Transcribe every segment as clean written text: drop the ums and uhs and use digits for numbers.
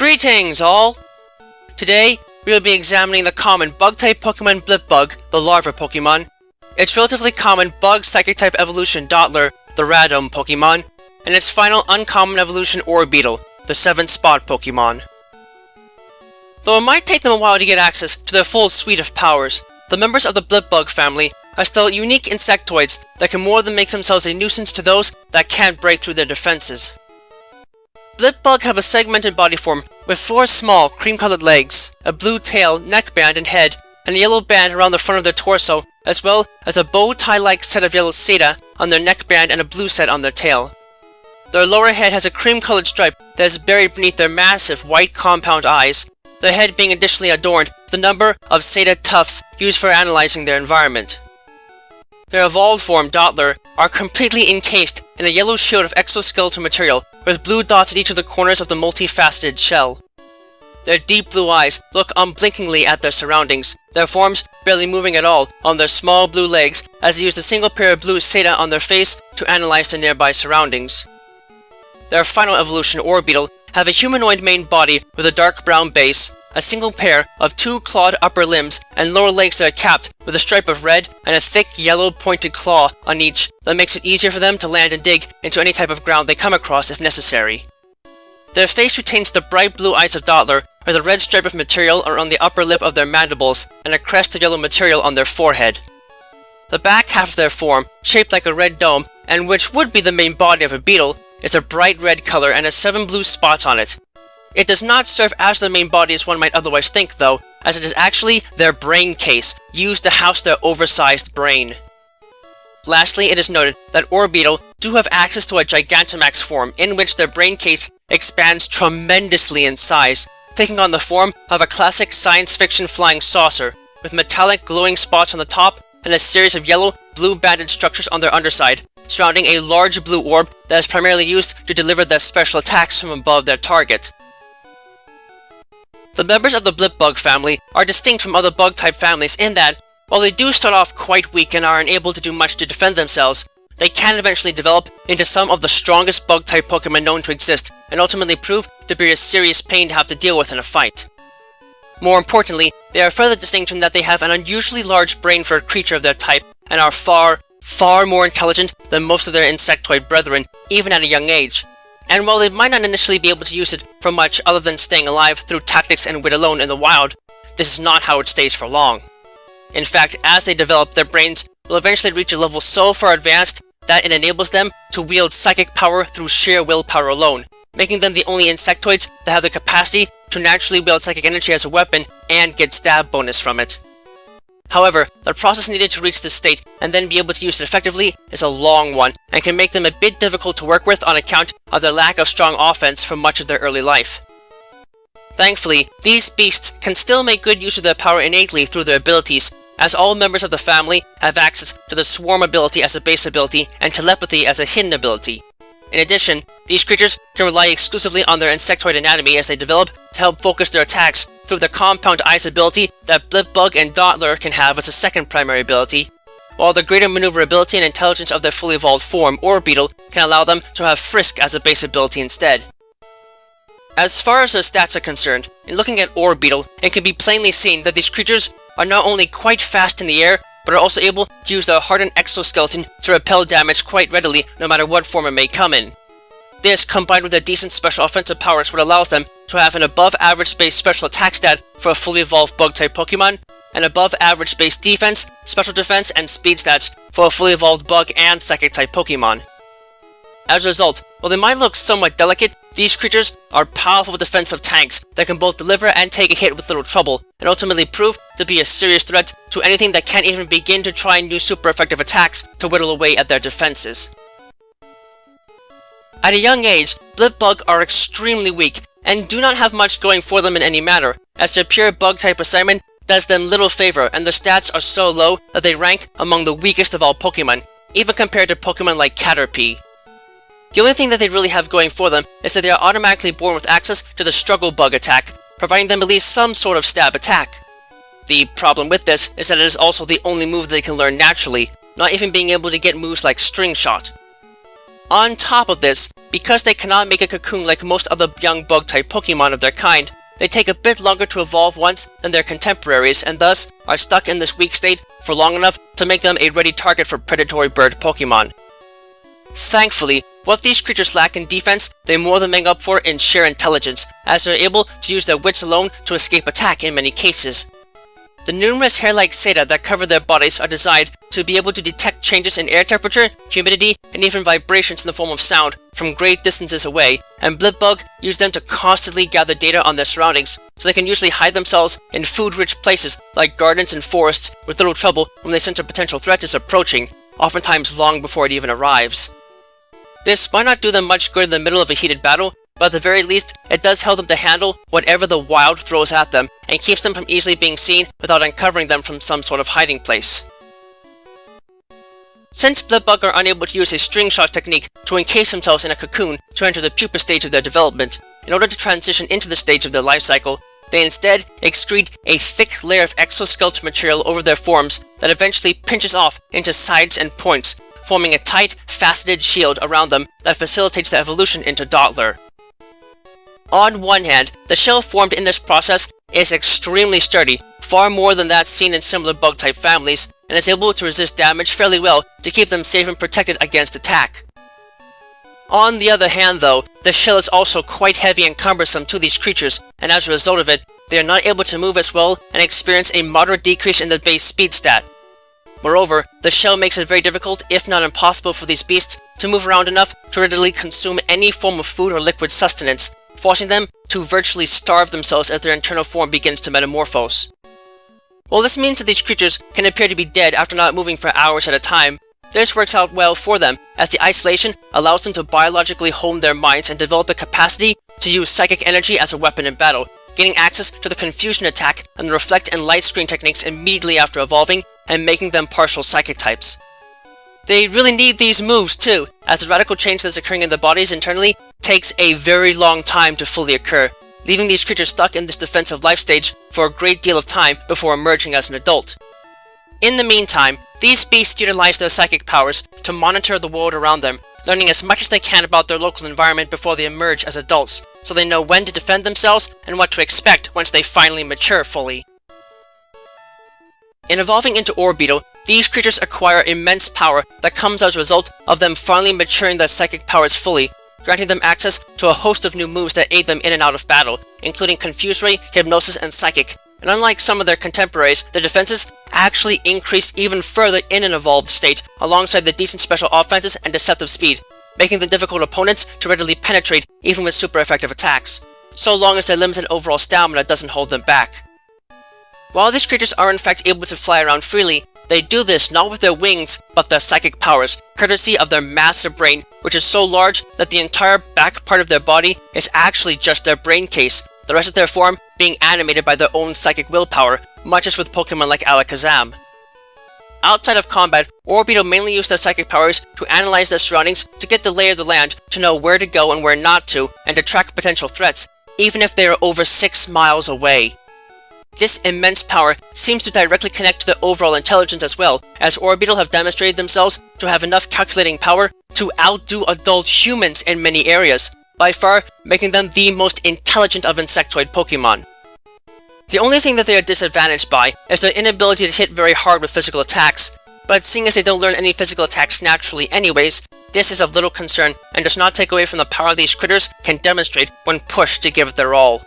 Greetings, all! Today, we will be examining the common Bug-type Pokemon Blipbug, the Larva Pokémon, its relatively common Bug-Psychic-type evolution Dottler, the Radome Pokémon, and its final uncommon evolution Orbeetle, the Seven Spot Pokémon. Though it might take them a while to get access to their full suite of powers, the members of the Blipbug family are still unique insectoids that can more than make themselves a nuisance to those that can't break through their defenses. Blipbug have a segmented body form with 4 small, cream-colored legs, a blue tail, neckband, and head, and a yellow band around the front of their torso, as well as a bow tie-like set of yellow seta on their neckband and a blue set on their tail. Their lower head has a cream-colored stripe that is buried beneath their massive white compound eyes, their head being additionally adorned with a number of seta tufts used for analyzing their environment. Their evolved form, Dottler, are completely encased in a yellow shield of exoskeletal material with blue dots at each of the corners of the multifaceted shell. Their deep blue eyes look unblinkingly at their surroundings, their forms barely moving at all on their small blue legs as they use a single pair of blue seta on their face to analyze the nearby surroundings. Their final evolution, Orbeetle, have a humanoid main body with a dark brown base, a single pair of 2 clawed upper limbs, and lower legs that are capped with a stripe of red and a thick yellow pointed claw on each that makes it easier for them to land and dig into any type of ground they come across if necessary. Their face retains the bright blue eyes of Dottler, with a red stripe of material around the upper lip of their mandibles and a crest of yellow material on their forehead. The back half of their form, shaped like a red dome, and which would be the main body of a beetle, is a bright red color and has 7 blue spots on it. It does not serve as the main body as one might otherwise think, though, as it is actually their brain case, used to house their oversized brain. Lastly, it is noted that Orbeetle do have access to a Gigantamax form, in which their brain case expands tremendously in size, taking on the form of a classic science fiction flying saucer, with metallic glowing spots on the top and a series of yellow, blue banded structures on their underside, surrounding a large blue orb that is primarily used to deliver their special attacks from above their target. The members of the Blipbug family are distinct from other bug-type families in that, while they do start off quite weak and are unable to do much to defend themselves, they can eventually develop into some of the strongest bug-type Pokemon known to exist, and ultimately prove to be a serious pain to have to deal with in a fight. More importantly, they are further distinct in that they have an unusually large brain for a creature of their type, and are far more intelligent than most of their insectoid brethren, even at a young age. And while they might not initially be able to use it for much other than staying alive through tactics and wit alone in the wild, this is not how it stays for long. In fact, as they develop, their brains will eventually reach a level so far advanced that it enables them to wield psychic power through sheer willpower alone, making them the only insectoids that have the capacity to naturally wield psychic energy as a weapon and get stab bonus from it. However, the process needed to reach this state and then be able to use it effectively is a long one, and can make them a bit difficult to work with on account of their lack of strong offense for much of their early life. Thankfully, these beasts can still make good use of their power innately through their abilities, as all members of the family have access to the Swarm ability as a base ability and Telepathy as a hidden ability. In addition, these creatures can rely exclusively on their insectoid anatomy as they develop to help focus their attacks through the Compound Eyes ability that Blipbug and Dottler can have as a second primary ability, while the greater maneuverability and intelligence of their fully evolved form, Orbeetle, can allow them to have Frisk as a base ability instead. As far as their stats are concerned, in looking at Orbeetle, it can be plainly seen that these creatures are not only quite fast in the air, but are also able to use their hardened exoskeleton to repel damage quite readily no matter what form it may come in. This, combined with their decent special offensive powers, what allows them to have an above-average base special attack stat for a fully evolved bug-type Pokemon, and above-average base defense, special defense, and speed stats for a fully evolved bug and psychic-type Pokemon. As a result, while they might look somewhat delicate, these creatures are powerful defensive tanks that can both deliver and take a hit with little trouble, and ultimately prove to be a serious threat to anything that can't even begin to try and use super effective attacks to whittle away at their defenses. At a young age, Blipbug are extremely weak, and do not have much going for them in any matter, as their pure bug-type assignment does them little favor, and their stats are so low that they rank among the weakest of all Pokemon, even compared to Pokemon like Caterpie. The only thing that they really have going for them is that they are automatically born with access to the Struggle Bug attack, providing them at least some sort of stab attack. The problem with this is that it is also the only move that they can learn naturally, not even being able to get moves like String Shot. On top of this, because they cannot make a cocoon like most other young bug-type Pokemon of their kind, they take a bit longer to evolve once than their contemporaries and thus are stuck in this weak state for long enough to make them a ready target for predatory bird Pokemon. Thankfully, what these creatures lack in defense, they more than make up for in sheer intelligence, as they're able to use their wits alone to escape attack in many cases. The numerous hair-like seta that cover their bodies are designed to be able to detect changes in air temperature, humidity, and even vibrations in the form of sound from great distances away, and Blipbug use them to constantly gather data on their surroundings, so they can usually hide themselves in food-rich places like gardens and forests with little trouble when they sense a potential threat is approaching, oftentimes long before it even arrives. This might not do them much good in the middle of a heated battle, but at the very least, it does help them to handle whatever the wild throws at them, and keeps them from easily being seen without uncovering them from some sort of hiding place. Since Blipbug are unable to use a string shot technique to encase themselves in a cocoon to enter the pupa stage of their development, in order to transition into the stage of their life cycle, they instead excrete a thick layer of exoskeleton material over their forms that eventually pinches off into sides and points, forming a tight, faceted shield around them that facilitates the evolution into Dottler. On one hand, the shell formed in this process is extremely sturdy, far more than that seen in similar bug-type families, and is able to resist damage fairly well to keep them safe and protected against attack. On the other hand though, the shell is also quite heavy and cumbersome to these creatures, and as a result of it, they are not able to move as well and experience a moderate decrease in the base speed stat. Moreover, the shell makes it very difficult, if not impossible, for these beasts to move around enough to readily consume any form of food or liquid sustenance, forcing them to virtually starve themselves as their internal form begins to metamorphose. While this means that these creatures can appear to be dead after not moving for hours at a time, this works out well for them, as the isolation allows them to biologically hone their minds and develop the capacity to use psychic energy as a weapon in battle, gaining access to the confusion attack and the reflect and light screen techniques immediately after evolving, and making them partial psychic types. They really need these moves too, as the radical change that's occurring in their bodies internally takes a very long time to fully occur, leaving these creatures stuck in this defensive life stage for a great deal of time before emerging as an adult. In the meantime, these beasts utilize their psychic powers to monitor the world around them, learning as much as they can about their local environment before they emerge as adults, so they know when to defend themselves and what to expect once they finally mature fully. In evolving into Orbeetle, these creatures acquire immense power that comes as a result of them finally maturing their psychic powers fully, granting them access to a host of new moves that aid them in and out of battle, including Confuse Ray, Hypnosis, and Psychic, and unlike some of their contemporaries, their defenses actually increase even further in an evolved state, alongside the decent special offenses and deceptive speed, making them difficult opponents to readily penetrate even with super effective attacks, so long as their limited overall stamina doesn't hold them back. While these creatures are in fact able to fly around freely, they do this not with their wings, but their psychic powers, courtesy of their massive brain, which is so large that the entire back part of their body is actually just their brain case, the rest of their form being animated by their own psychic willpower, much as with Pokemon like Alakazam. Outside of combat, Orbeetle mainly use their psychic powers to analyze their surroundings to get the lay of the land, to know where to go and where not to, and to track potential threats, even if they are over 6 miles away. This immense power seems to directly connect to their overall intelligence as well, as Orbeetle have demonstrated themselves to have enough calculating power to outdo adult humans in many areas, by far making them the most intelligent of insectoid Pokemon. The only thing that they are disadvantaged by is their inability to hit very hard with physical attacks, but seeing as they don't learn any physical attacks naturally anyways, this is of little concern and does not take away from the power these critters can demonstrate when pushed to give it their all.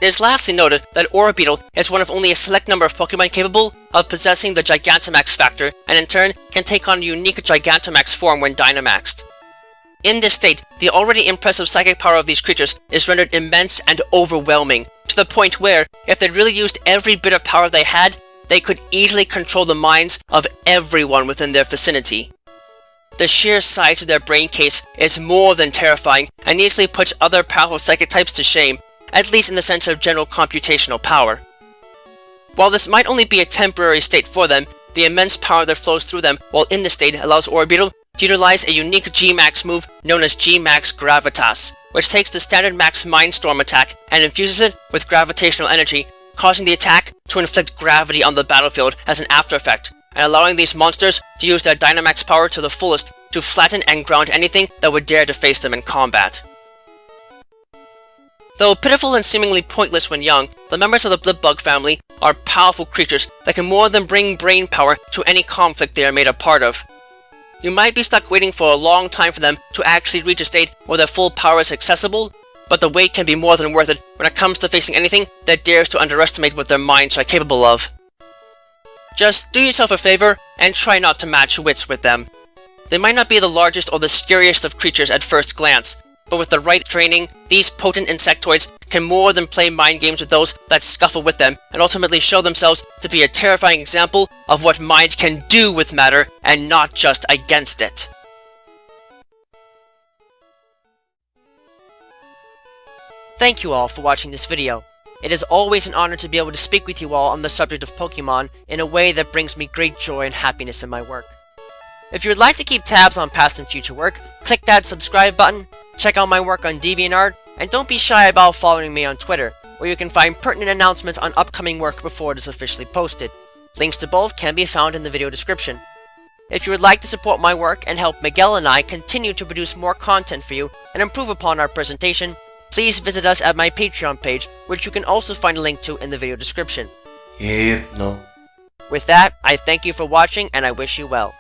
It is lastly noted that Orbeetle is one of only a select number of Pokemon capable of possessing the Gigantamax factor, and in turn can take on a unique Gigantamax form when Dynamaxed. In this state, the already impressive psychic power of these creatures is rendered immense and overwhelming, to the point where, if they really used every bit of power they had, they could easily control the minds of everyone within their vicinity. The sheer size of their brain case is more than terrifying, and easily puts other powerful psychic types to shame, at least in the sense of general computational power. While this might only be a temporary state for them, the immense power that flows through them while in this state allows Orbeetle to utilize a unique G-Max move known as G-Max Gravitas, which takes the standard Max Mindstorm attack and infuses it with gravitational energy, causing the attack to inflict gravity on the battlefield as an after effect, and allowing these monsters to use their Dynamax power to the fullest to flatten and ground anything that would dare to face them in combat. Though pitiful and seemingly pointless when young, the members of the Blipbug family are powerful creatures that can more than bring brain power to any conflict they are made a part of. You might be stuck waiting for a long time for them to actually reach a state where their full power is accessible, but the wait can be more than worth it when it comes to facing anything that dares to underestimate what their minds are capable of. Just do yourself a favor and try not to match wits with them. They might not be the largest or the scariest of creatures at first glance, but with the right training, these potent insectoids can more than play mind games with those that scuffle with them and ultimately show themselves to be a terrifying example of what mind can do with matter and not just against it. Thank you all for watching this video. It is always an honor to be able to speak with you all on the subject of Pokemon in a way that brings me great joy and happiness in my work. If you would like to keep tabs on past and future work, click that subscribe button, check out my work on DeviantArt, and don't be shy about following me on Twitter, where you can find pertinent announcements on upcoming work before it is officially posted. Links to both can be found in the video description. If you would like to support my work and help Miguel and I continue to produce more content for you and improve upon our presentation, please visit us at my Patreon page, which you can also find a link to in the video description. Yeah, no. With that, I thank you for watching and I wish you well.